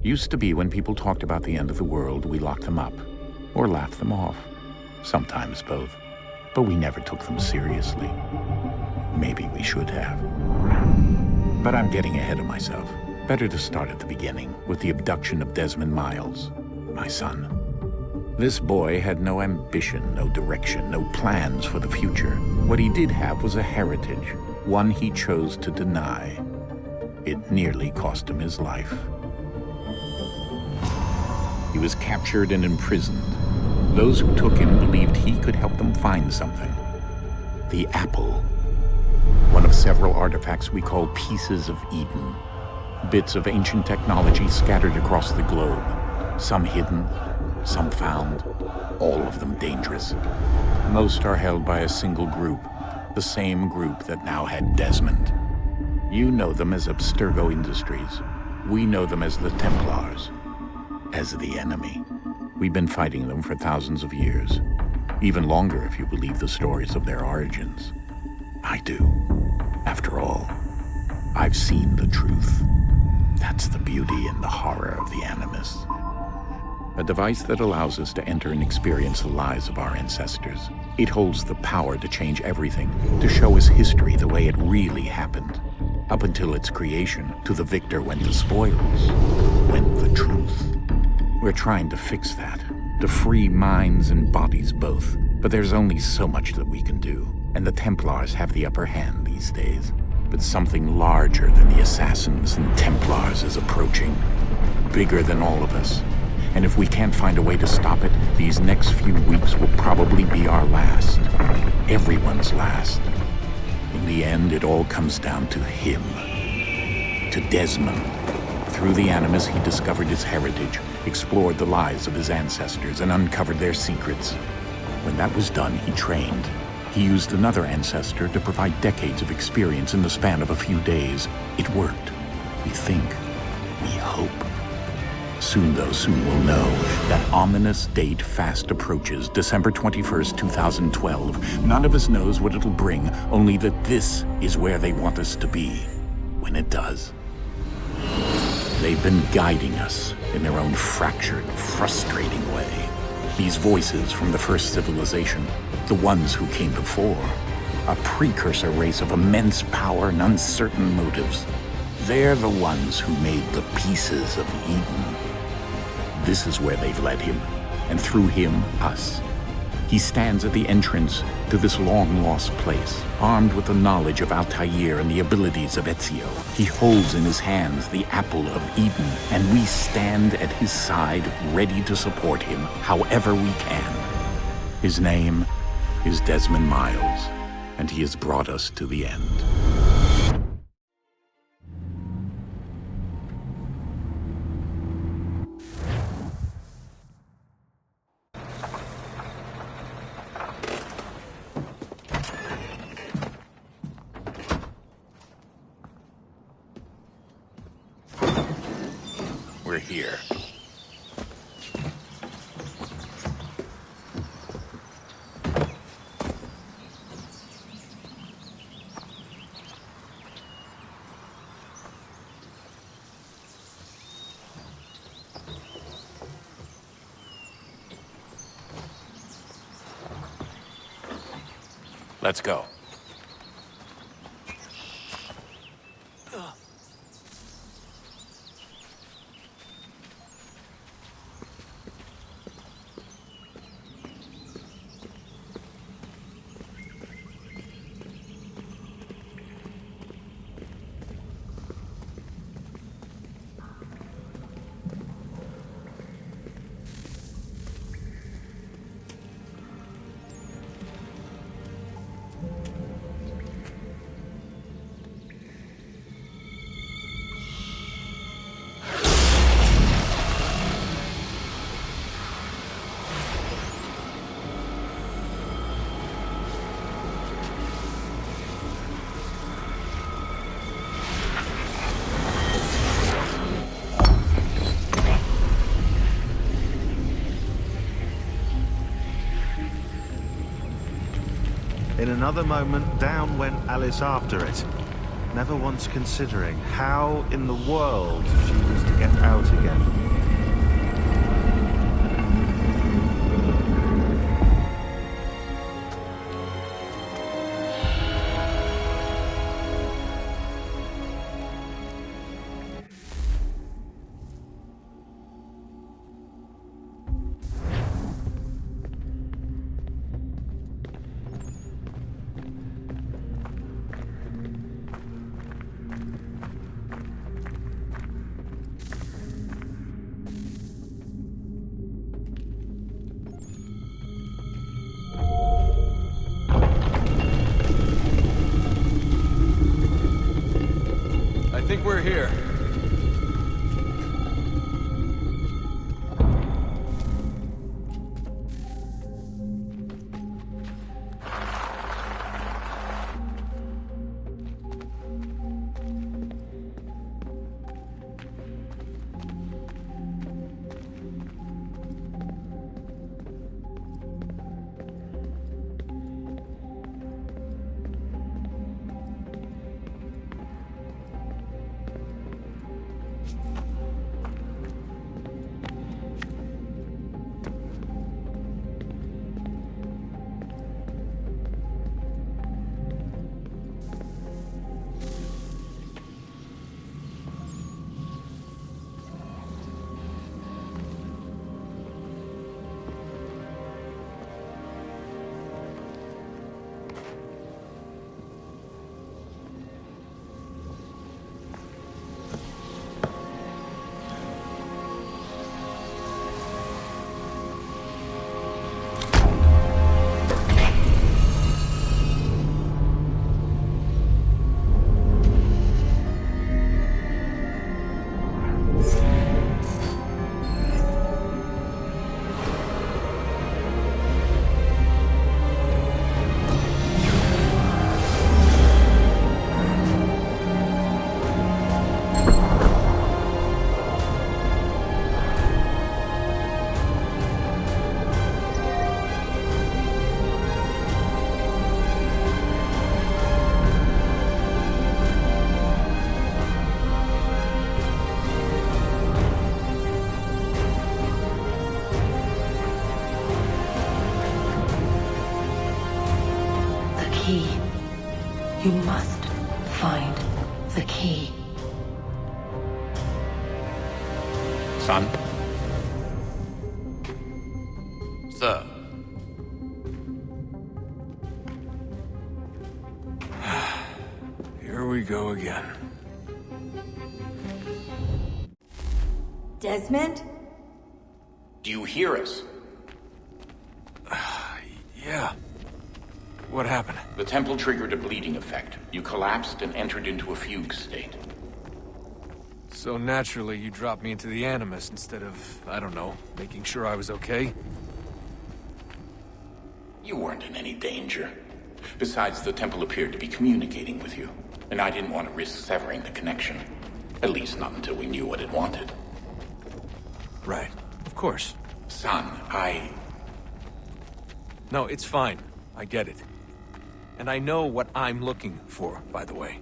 Used to be when people talked about the end of the world, we locked them up, or laughed them off. Sometimes both. But we never took them seriously. Maybe we should have. But I'm getting ahead of myself. Better to start at the beginning, with the abduction of Desmond Miles, my son. This boy had no ambition, no direction, no plans for the future. What he did have was a heritage, one he chose to deny. It nearly cost him his life. He was captured and imprisoned. Those who took him believed he could help them find something. The apple. One of several artifacts we call pieces of Eden. Bits of ancient technology scattered across the globe. Some hidden, some found, all of them dangerous. Most are held by a single group, the same group that now had Desmond. You know them as Abstergo Industries. We know them as the Templars, as the enemy. We've been fighting them for thousands of years, even longer if you believe the stories of their origins. I do. After all, I've seen the truth. That's the beauty and the horror of the Animus. A device that allows us to enter and experience the lives of our ancestors. It holds the power to change everything, to show us history the way it really happened. Up until its creation, to the victor went the spoils, went the truth. We're trying to fix that, to free minds and bodies both. But there's only so much that we can do, and the Templars have the upper hand these days. But something larger than the Assassins and Templars is approaching, bigger than all of us. And if we can't find a way to stop it, these next few weeks will probably be our last. Everyone's last. In the end, it all comes down to him. To Desmond. Through the Animus, he discovered his heritage, explored the lives of his ancestors, and uncovered their secrets. When that was done, he trained. He used another ancestor to provide decades of experience in the span of a few days. It worked. We think. We hope. Soon, though, soon we'll know. That ominous date fast approaches, December 21st, 2012. None of us knows what it'll bring, only that this is where they want us to be, when it does. They've been guiding us in their own fractured, frustrating way. These voices from the first civilization, the ones who came before, a precursor race of immense power and uncertain motives. They're the ones who made the pieces of Eden. This is where they've led him, and through him, us. He stands at the entrance to this long-lost place, armed with the knowledge of Altair and the abilities of Ezio. He holds in his hands the apple of Eden, and we stand at his side, ready to support him however we can. His name is Desmond Miles, and he has brought us to the end. We're here. Let's go. In another moment, down went Alice after it. never once considering how in the world she was to get out again. I think we're here. You must find the key. Son? Sir. Here we go again. Desmond? Do you hear us? Yeah. What happened? The temple triggered a bleeding effect. You collapsed and entered into a fugue state. So naturally, you dropped me into the Animus instead of, I don't know, making sure I was okay? You weren't in any danger. Besides, the temple appeared to be communicating with you, and I didn't want to risk severing the connection. At least not until we knew what it wanted. Right. Of course. Son, No, it's fine. I get it. And I know what I'm looking for, by the way.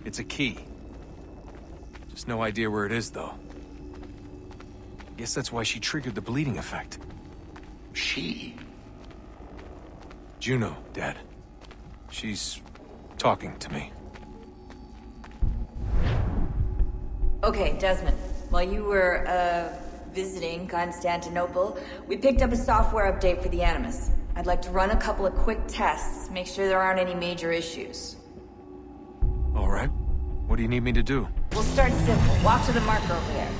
It's a key. Just no idea where it is, though. Guess that's why she triggered the bleeding effect. She? Juno, Dad. She's talking to me. Okay, Desmond. While you were, visiting Constantinople, we picked up a software update for the Animus. I'd like to run a couple of quick tests, make sure there aren't any major issues. All right. What do you need me to do? We'll start simple. Walk to the marker over there.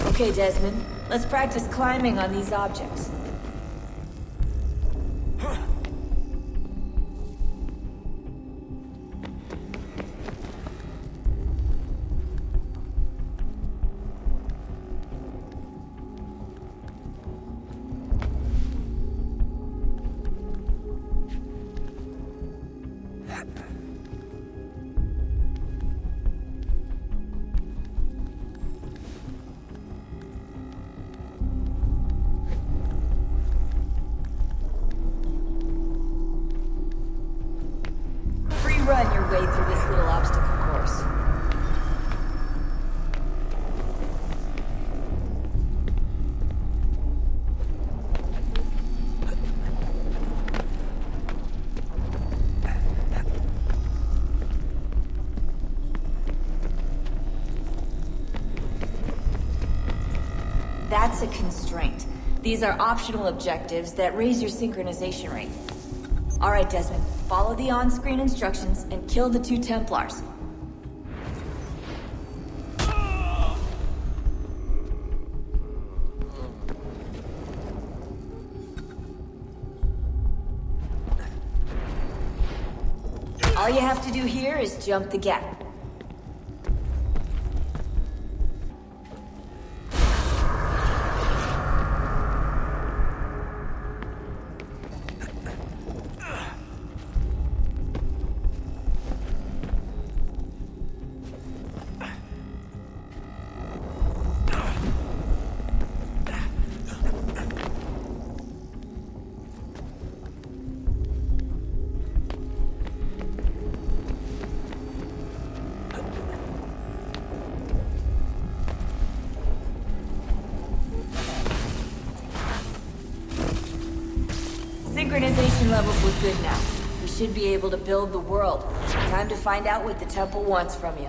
Okay, Desmond. Let's practice climbing on these objects. run your way through this little obstacle course. That's a constraint. These are optional objectives that raise your synchronization rate. Alright, Desmond, follow the on-screen instructions and kill the 2 Templars. All you have to do here is jump the gap. Synchronization levels look good now. We should be able to build the world. Time to find out what the temple wants from you.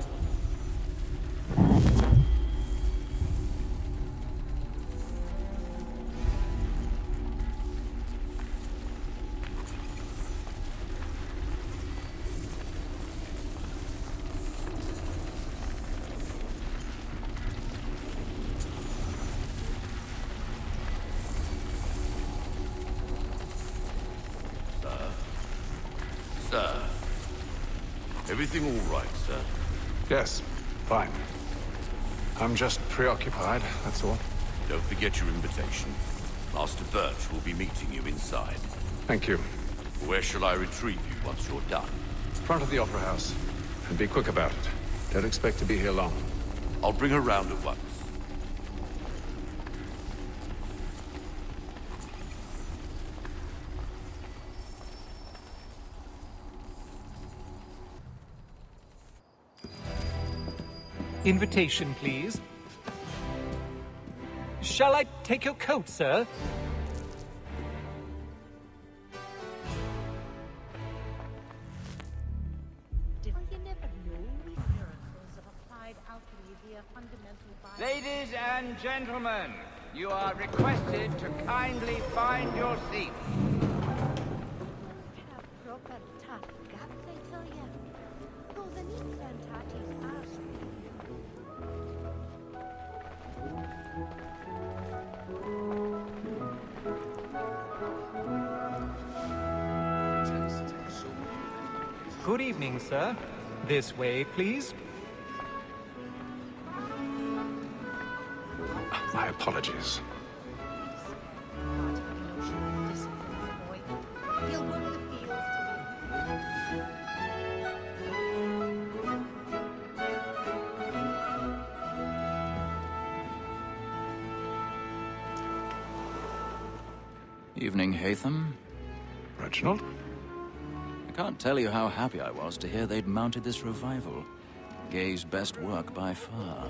Sir. Everything all right, sir? Yes, fine. I'm just preoccupied, that's all. Don't forget your invitation. Master Birch will be meeting you inside. Thank you. Where shall I retrieve you once you're done? Front of the Opera House. And be quick about it. Don't expect to be here long. I'll bring her round at once. Invitation, please. Shall I take your coat, sir? Ladies and gentlemen, you are requested to kindly find your seats. Proper tough guts, I tell ya. Though the neat Santatis are Good evening, sir. This way, please. My apologies. He'll work the fields Evening, Hatham. Reginald? I can't tell you how happy I was to hear they'd mounted this revival. Gay's best work by far.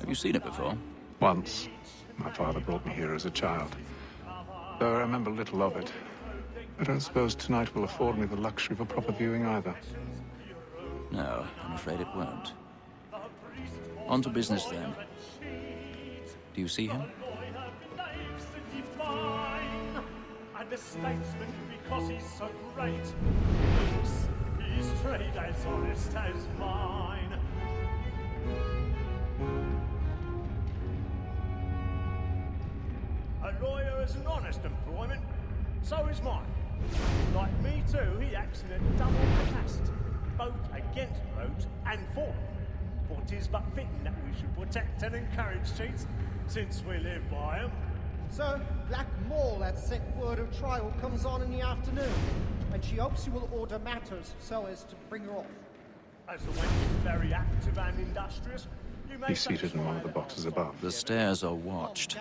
Have you seen it before? Once. My father brought me here as a child. Though I remember little of it. I don't suppose tonight will afford me the luxury of a proper viewing either. No, I'm afraid it won't. On to business then. Do you see him? And the statesman because he's so great. Looks his trade as honest as mine. A lawyer is an honest employment, so is mine. Like me too, he acts in a double capacity, both against roads and for them. For 'tis but fitting that we should protect and encourage cheats, since we live by 'em. So, Black Mall at set word of trial comes on in the afternoon, and she hopes you will order matters so as to bring her off. As the wench is very active and industrious, you may He's seated in one of the boxes above. The stairs are watched.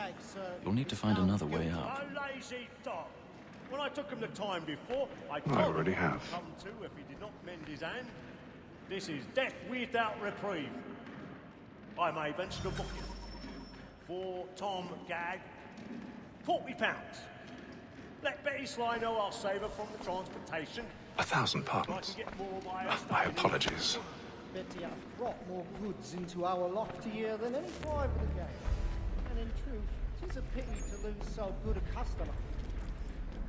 You'll need to find another way up. a lazy dog. When I took him the time before, I I told already him have. he'd come to if he did not mend his hand. This is death without reprieve. I may venture to book him. For Tom Gag, £40. Let Betty Sly know I'll save her from the transportation. 1,000 I pardons. can get more by My staying in. apologies. Betty hath brought more goods into our loft here than any private of the game. And in truth, 'tis a pity to lose so good a customer.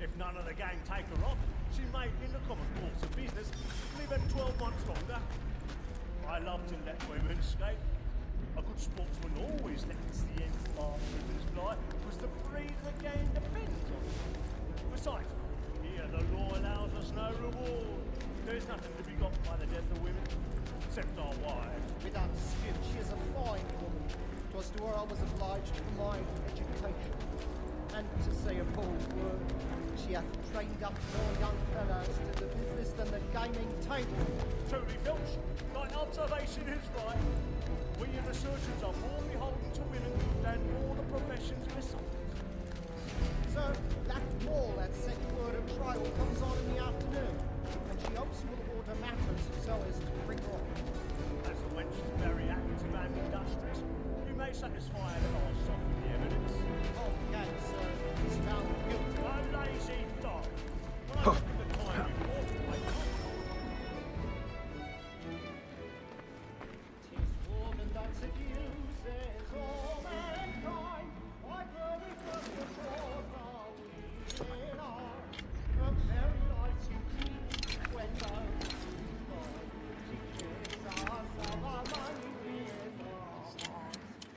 If none of the gang take her off, she may, in the common course of business, live her 12 months longer. I love to let women escape. A good sportsman always lets the end part of his fly, because the breed of the game depends on it. Besides, here the law allows us no reward. There's nothing to be got by the death of women, except our wives. Without dispute, she is a fine woman. 'Twas to her I was obliged to provide education. And to say a bold word, she hath trained up more young fellows to the business than the gaming table. Truly, Filch, thy observation is right. We in the surgeons are more beholden to women than all the professions besides. Sir, Black Mall at set word of trial comes on in the afternoon, and she hopes you will order matters so as to bring her off. As the wench is very active and industrious, you may satisfy her that I'll soften the evidence. Oh, yeah, sir, he's found guilty. A lazy dog. When I took him the time before, I told him. 'Tis woman that seduces all mankind. I glory from the shores of weeping arms. A very light you keep when those who fall. She kisses us of our money with arms.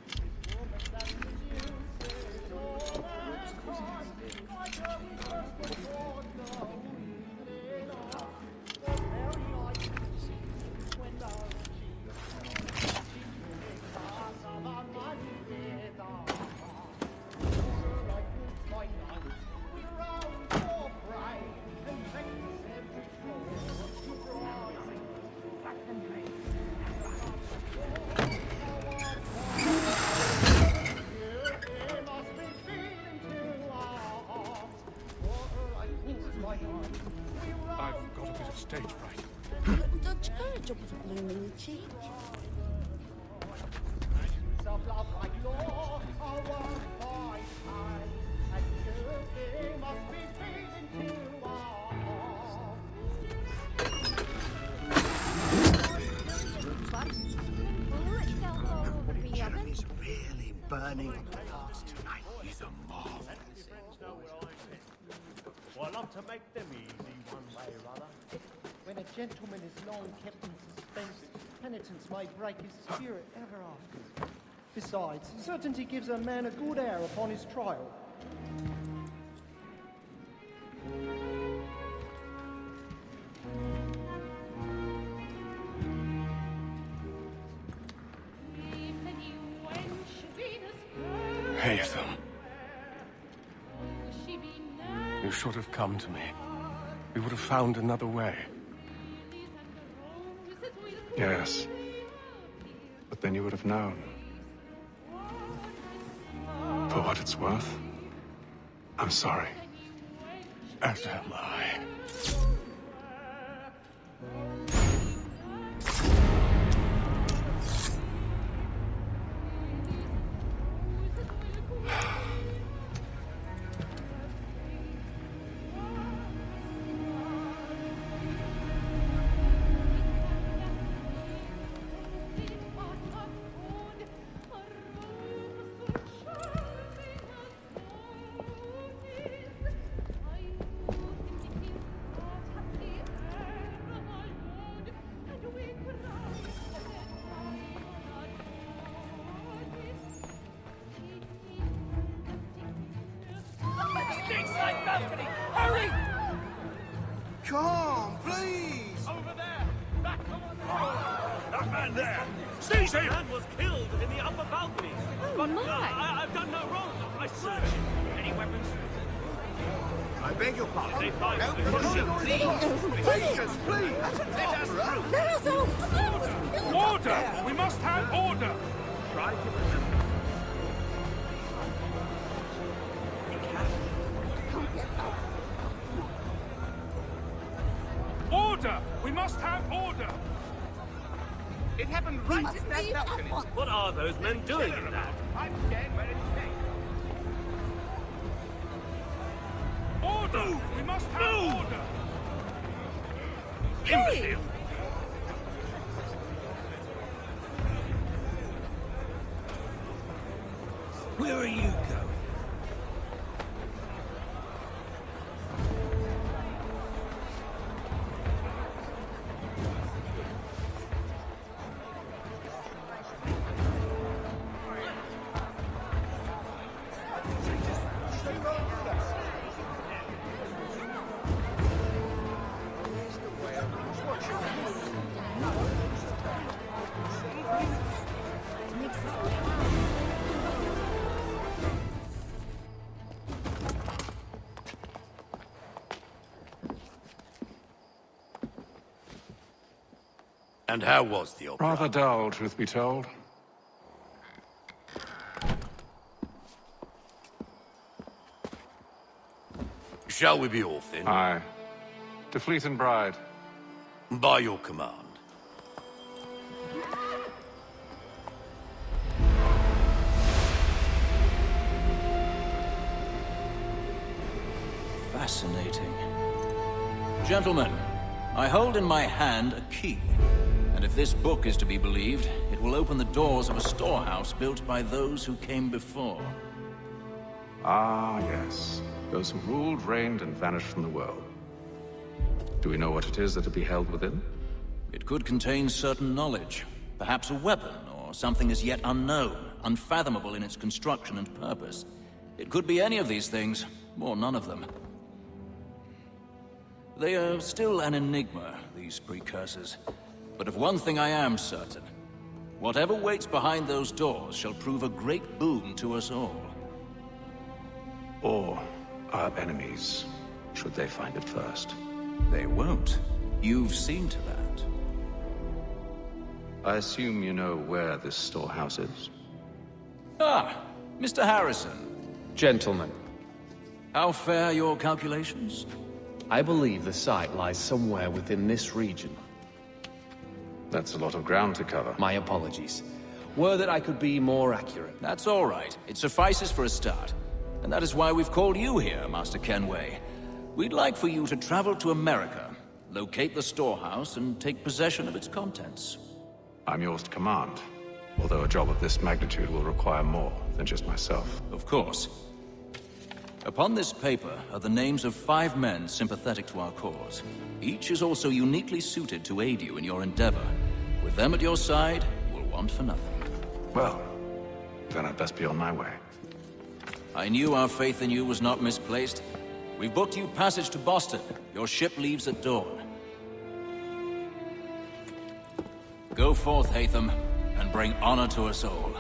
'Tis woman that seduces all mankind. I glory from the shores of weeping arms. A very light you keep when those I've got a bit of stage fright. Don't her job was a blooming cheek. Self-love like law, our by time, and you must be feeding to our heart. Jeremy's really burning on the past tonight. He's a marvel. Let your friends know where I'm headed. Well, I love to make them easy one way or other. When a gentleman is long kept in suspense, penitence may break his spirit ever after. Besides, certainty gives a man a good air upon his trial. Haytham. You should have come to me. We would have found another way. Yes. But then you would have known. For what it's worth, I'm sorry. As am I. Balcony! Hurry! Come, please! Over there! Back over there! That man there! Seize him! Man was killed in the upper balcony. But I've done no wrong. I searched. Any weapons? I beg your pardon. They find Patience, please! Let us through. Let us out! Order! We must have order! Try to remember. Order! We must have order! It happened right in that balcony. What are those men doing in that? I'm staying where it's safe. Order! We must have order! Imbecile! Where are you going? And how was the opera? Rather dull, truth be told. Shall we be off then? Aye. To Fleet and Bride. By your command. Fascinating. Gentlemen, I hold in my hand a key. And if this book is to be believed, it will open the doors of a storehouse built by those who came before. Ah, yes. Those who ruled, reigned, and vanished from the world. Do we know what it is that will be held within? It could contain certain knowledge. Perhaps a weapon, or something as yet unknown, unfathomable in its construction and purpose. It could be any of these things, or none of them. They are still an enigma, these precursors. But of one thing I am certain. Whatever waits behind those doors shall prove a great boon to us all. Or our enemies, should they find it first. They won't. You've seen to that. I assume you know where this storehouse is? Ah, Mr. Harrison. Gentlemen, How fare your calculations? I believe the site lies somewhere within this region. That's a lot of ground to cover. My apologies. Were that I could be more accurate. That's all right. It suffices for a start. And that is why we've called you here, Master Kenway. We'd like for you to travel to America, locate the storehouse, and take possession of its contents. I'm yours to command. Although a job of this magnitude will require more than just myself. Of course. Upon this paper are the names of 5 men sympathetic to our cause. Each is also uniquely suited to aid you in your endeavor. With them at your side, you will want for nothing. Well, then I'd best be on my way. I knew our faith in you was not misplaced. We've booked you passage to Boston. Your ship leaves at dawn. Go forth, Hatham, and bring honor to us all.